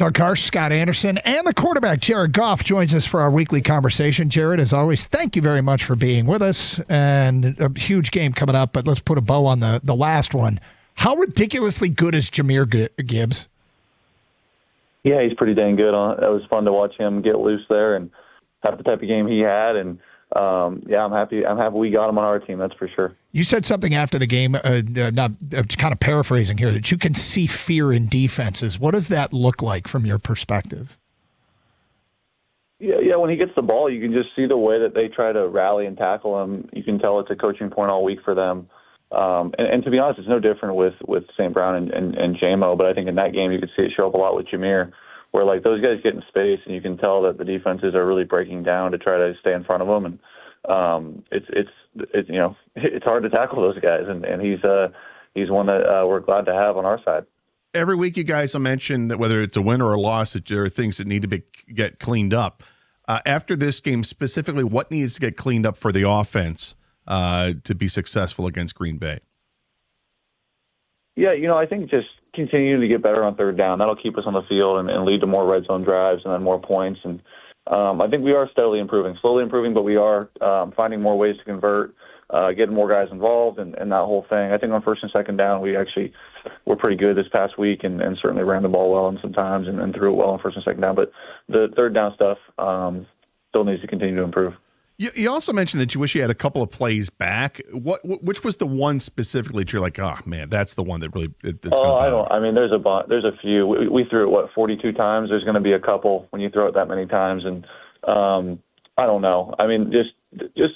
Our Karsch, Scott Anderson, and the quarterback, Jared Goff, joins us for our weekly conversation. Jared, as always, thank you very much for being with us. And a huge game coming up, but let's put a bow on the last one. How ridiculously good is Jahmyr Gibbs? Yeah, he's pretty dang good. It was fun to watch him get loose there and have the type of game he had. And I'm happy we got him on our team. That's for sure. You said something after the game, not kind of paraphrasing here, that you can see fear in defenses. What does that look like from your perspective? Yeah. When he gets the ball, you can just see the way that they try to rally and tackle him. You can tell it's a coaching point all week for them. And to be honest, it's no different with St. Brown and J-Mo, but I think in that game you could see it show up a lot with Jahmyr, where like those guys get in space and you can tell that the defenses are really breaking down to try to stay in front of them. And it's hard to tackle those guys, and he's one that we're glad to have on our side. Every week you guys will mention that whether it's a win or a loss, that there are things that need to get cleaned up. After this game specifically, what needs to get cleaned up for the offense to be successful against Green Bay? Yeah, I think just continuing to get better on third down. That'll keep us on the field and lead to more red zone drives and then more points. And I think we are slowly improving, but we are finding more ways to convert, getting more guys involved and that whole thing. I think on first and second down, we actually were pretty good this past week and certainly ran the ball well and sometimes and threw it well on first and second down. But the third down stuff still needs to continue to improve. You also mentioned that you wish you had a couple of plays back. Which was the one specifically that you're like, oh man, that's the one that really? There's a few. We threw it 42 times. There's going to be a couple when you throw it that many times, and I don't know. I mean, just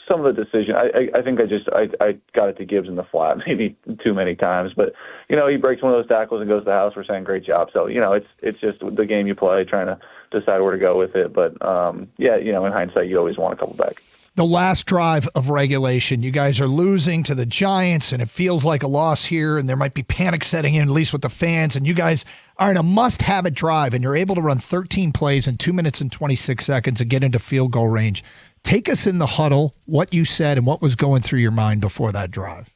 some of the decision. I think I got it to Gibbs in the flat maybe too many times, but he breaks one of those tackles and goes to the house. We're saying great job. So it's just the game you play, trying to decide where to go with it. But in hindsight, you always want a couple back. The last drive of regulation, you guys are losing to the Giants, and it feels like a loss here, and there might be panic setting in, at least with the fans, and you guys are in a must-have-it drive, and you're able to run 13 plays in 2 minutes and 26 seconds and get into field goal range. Take us in the huddle, what you said, and what was going through your mind before that drive.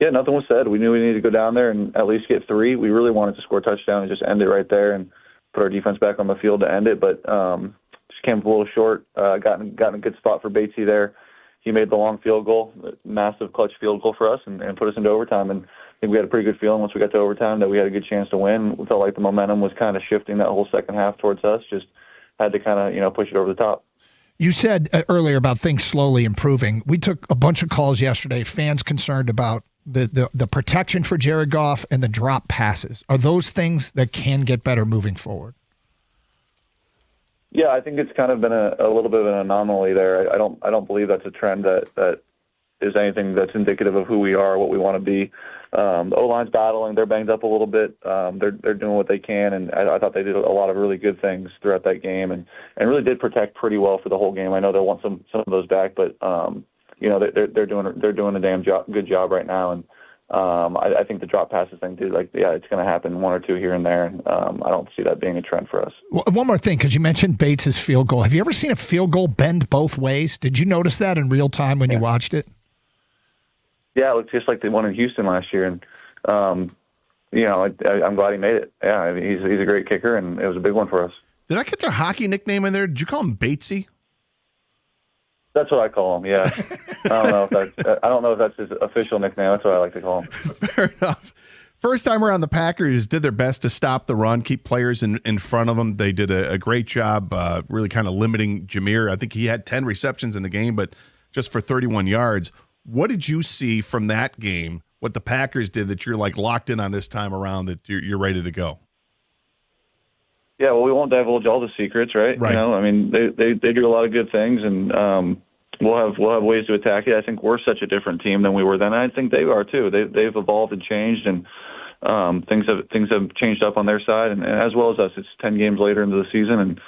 Yeah, nothing was said. We knew we needed to go down there and at least get 3. We really wanted to score a touchdown and just end it right there and put our defense back on the field to end it, but just came up a little short. Got in a good spot for Batesy there. He made the long field goal, massive clutch field goal for us, and put us into overtime. And I think we had a pretty good feeling once we got to overtime that we had a good chance to win. We felt like the momentum was kind of shifting that whole second half towards us. Just had to kind of push it over the top. You said earlier about things slowly improving. We took a bunch of calls yesterday, fans concerned about the protection for Jared Goff and the drop passes. Are those things that can get better moving forward? Yeah, I think it's kind of been a little bit of an anomaly there. I don't believe that's a trend that is anything that's indicative of who we are, what we want to be. The O-line's battling. They're banged up a little bit. They're doing what they can, and I thought they did a lot of really good things throughout that game and really did protect pretty well for the whole game. I know they'll want some of those back, but they're doing a good job right now. And I think the drop passes thing, too, it's going to happen 1 or 2 here and there. And I don't see that being a trend for us. Well, one more thing, because you mentioned Bates' field goal. Have you ever seen a field goal bend both ways? Did you notice that in real time when you watched it? Yeah, it looked just like the one in Houston last year. And, I'm glad he made it. Yeah, I mean, he's a great kicker, and it was a big one for us. Did I catch a hockey nickname in there? Did you call him Batesy? That's what I call him. Yeah, I don't know if that's his official nickname. That's what I like to call him. Fair enough. First time around, the Packers did their best to stop the run, keep players in front of them. They did a great job, really kind of limiting Jahmyr. I think he had 10 receptions in the game, but just for 31 yards. What did you see from that game? What the Packers did that you're locked in on this time around, that you're ready to go? Yeah, well, we won't divulge all the secrets, right? Right. I mean, they do a lot of good things, and we'll have ways to attack it. I think we're such a different team than we were then. I think they are too. They've evolved and changed, and things have changed up on their side, and as well as us. It's 10 games later into the season, and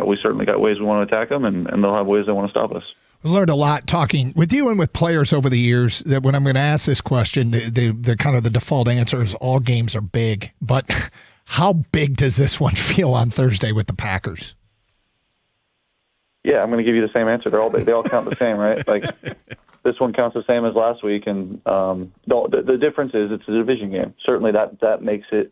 we certainly got ways we want to attack them, and they'll have ways they want to stop us. I've learned a lot talking with you and with players over the years that when I'm going to ask this question, the kind of the default answer is all games are big. But how big does this one feel on Thursday with the Packers? Yeah, I'm going to give you the same answer. They're all big. They all count the same, right? This one counts the same as last week, and the difference is it's a division game. Certainly that makes it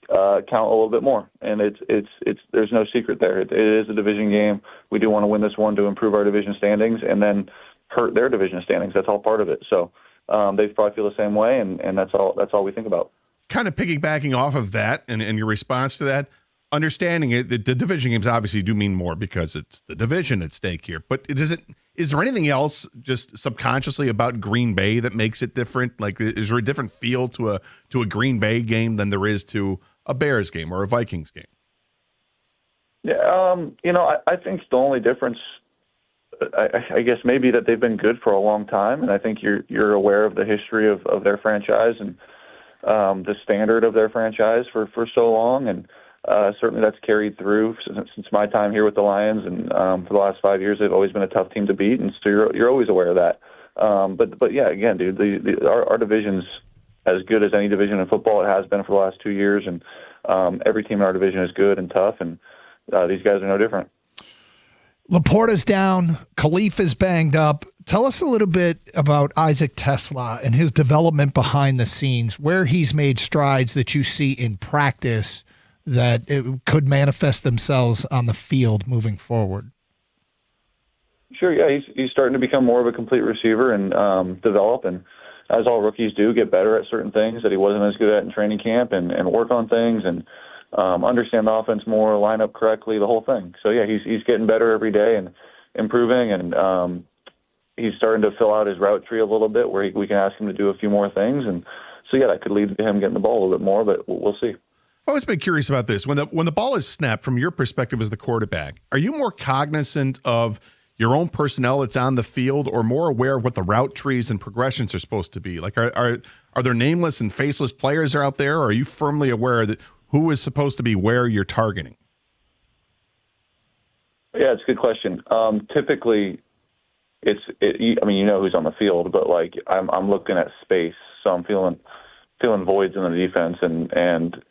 count a little bit more. And it's there's no secret there. It is a division game. We do want to win this one to improve our division standings and then hurt their division standings. That's all part of it. So they probably feel the same way, and that's all we think about. Kind of piggybacking off of that and your response to that, understanding it, the division games obviously do mean more because it's the division at stake here. But is there anything else just subconsciously about Green Bay that makes it different? Like, is there a different feel to a Green Bay game than there is to a Bears game or a Vikings game? Yeah, I think the only difference, I guess, maybe that they've been good for a long time, and I think you're aware of the history of their franchise and the standard of their franchise for so long, and certainly that's carried through since my time here with the Lions, and for the last 5 years they've always been a tough team to beat, and so you're always aware of that. But yeah, again, dude, our division's as good as any division in football. It has been for the last 2 years, and every team in our division is good and tough, and these guys are no different. Laporta's down. Khalif is banged up. Tell us a little bit about Isaac TeSlaa and his development behind the scenes, where he's made strides that you see in practice that it could manifest themselves on the field moving forward. Sure, yeah, he's starting to become more of a complete receiver and develop, and as all rookies do, get better at certain things that he wasn't as good at in training camp, and work on things and understand the offense more, line up correctly, the whole thing. So yeah, he's getting better every day and improving, and he's starting to fill out his route tree a little bit where we can ask him to do a few more things. And so yeah, that could lead to him getting the ball a little bit more, but we'll see. I've always been curious about this. When the ball is snapped, from your perspective as the quarterback, are you more cognizant of your own personnel that's on the field, or more aware of what the route trees and progressions are supposed to be? Like, are there nameless and faceless players out there, or are you firmly aware that who is supposed to be where you're targeting? Yeah, it's a good question. Typically, I mean, you know who's on the field, but like I'm looking at space, so I'm feeling voids in the defense, and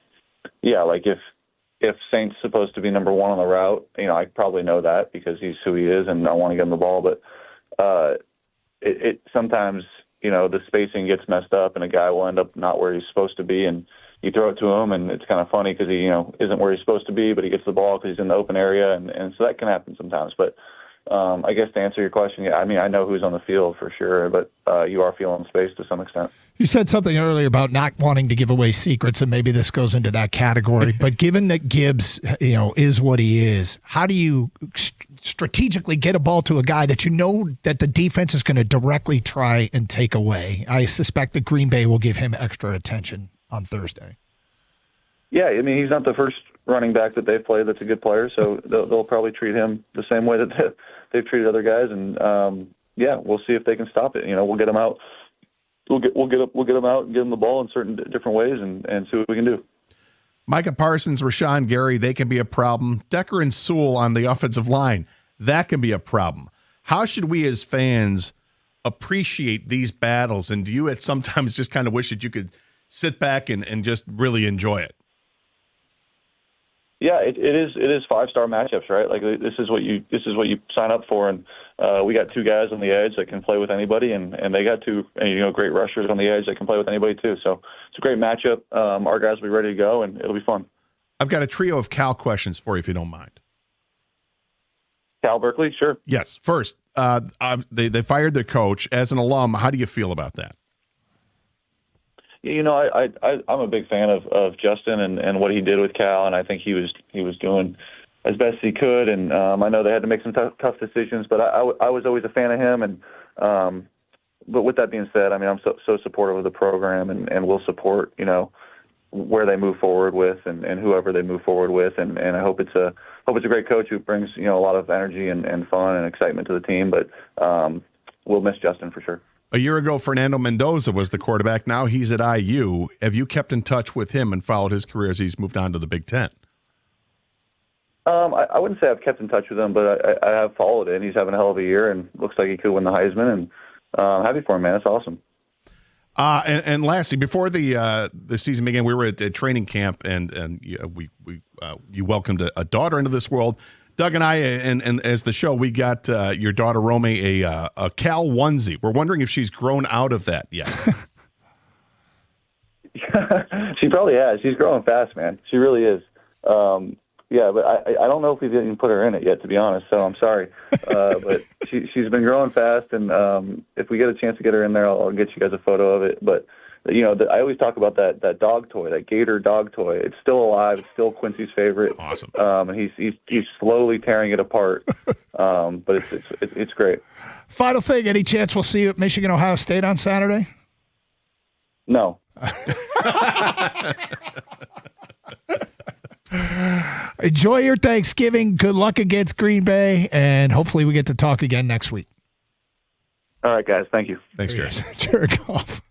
yeah, like if Saint's supposed to be number one on the route, I probably know that because he's who he is, and I want to get him the ball. But it sometimes, the spacing gets messed up, and a guy will end up not where he's supposed to be, and you throw it to him, and it's kind of funny because he, isn't where he's supposed to be, but he gets the ball because he's in the open area, and so that can happen sometimes. But I guess to answer your question, yeah, I mean, I know who's on the field for sure, but you are feeling space to some extent. You said something earlier about not wanting to give away secrets, and maybe this goes into that category. But given that Gibbs, is what he is, how do you strategically get a ball to a guy that you know that the defense is going to directly try and take away? I suspect that Green Bay will give him extra attention on Thursday. Yeah, I mean, he's not the first running back that they've played that's a good player, so they'll probably treat him the same way that they've treated other guys, and yeah, we'll see if they can stop it. We'll get him out. We'll get him out and get him the ball in certain different ways, and see what we can do. Micah Parsons, Rashawn Gary, they can be a problem. Decker and Sewell on the offensive line, that can be a problem. How should we as fans appreciate these battles, and do you at sometimes just kind of wish that you could sit back and just really enjoy it? Yeah, it is 5-star matchups, right? Like this is what you sign up for, and we got two guys on the edge that can play with anybody, and they got two great rushers on the edge that can play with anybody too. So it's a great matchup. Our guys will be ready to go, and it'll be fun. I've got a trio of Cal questions for you, if you don't mind. Cal Berkeley, sure. Yes. First, they fired their coach. As an alum, how do you feel about that? I'm a big fan of Justin and what he did with Cal, and I think he was doing as best he could. And I know they had to make some tough decisions, but I was always a fan of him. And but with that being said, I mean, I'm so supportive of the program, and we'll support where they move forward with and whoever they move forward with. And I hope it's a great coach who brings a lot of energy and fun and excitement to the team. But we'll miss Justin for sure. A year ago, Fernando Mendoza was the quarterback. Now he's at IU. Have you kept in touch with him and followed his career as he's moved on to the Big Ten? I wouldn't say I've kept in touch with him, but I have followed it. And he's having a hell of a year, and looks like he could win the Heisman. And happy for him, man. It's awesome. And lastly, before the season began, we were at training camp, and you welcomed a daughter into this world. Doug and I, and as the show, we got your daughter Romy a Cal onesie. We're wondering if she's grown out of that yet. She probably has. She's growing fast, man. She really is. Yeah, but I don't know if we've even put her in it yet, to be honest. So I'm sorry, but she's been growing fast, and if we get a chance to get her in there, I'll get you guys a photo of it. But I always talk about that dog toy, that gator dog toy. It's still alive. It's still Quincy's favorite. Awesome. And he's slowly tearing it apart. But it's great. Final thing, any chance we'll see you at Michigan Ohio State on Saturday? No. Enjoy your Thanksgiving. Good luck against Green Bay, and hopefully we get to talk again next week. All right, guys. Thank you. Thanks, Jared. Jared Goff.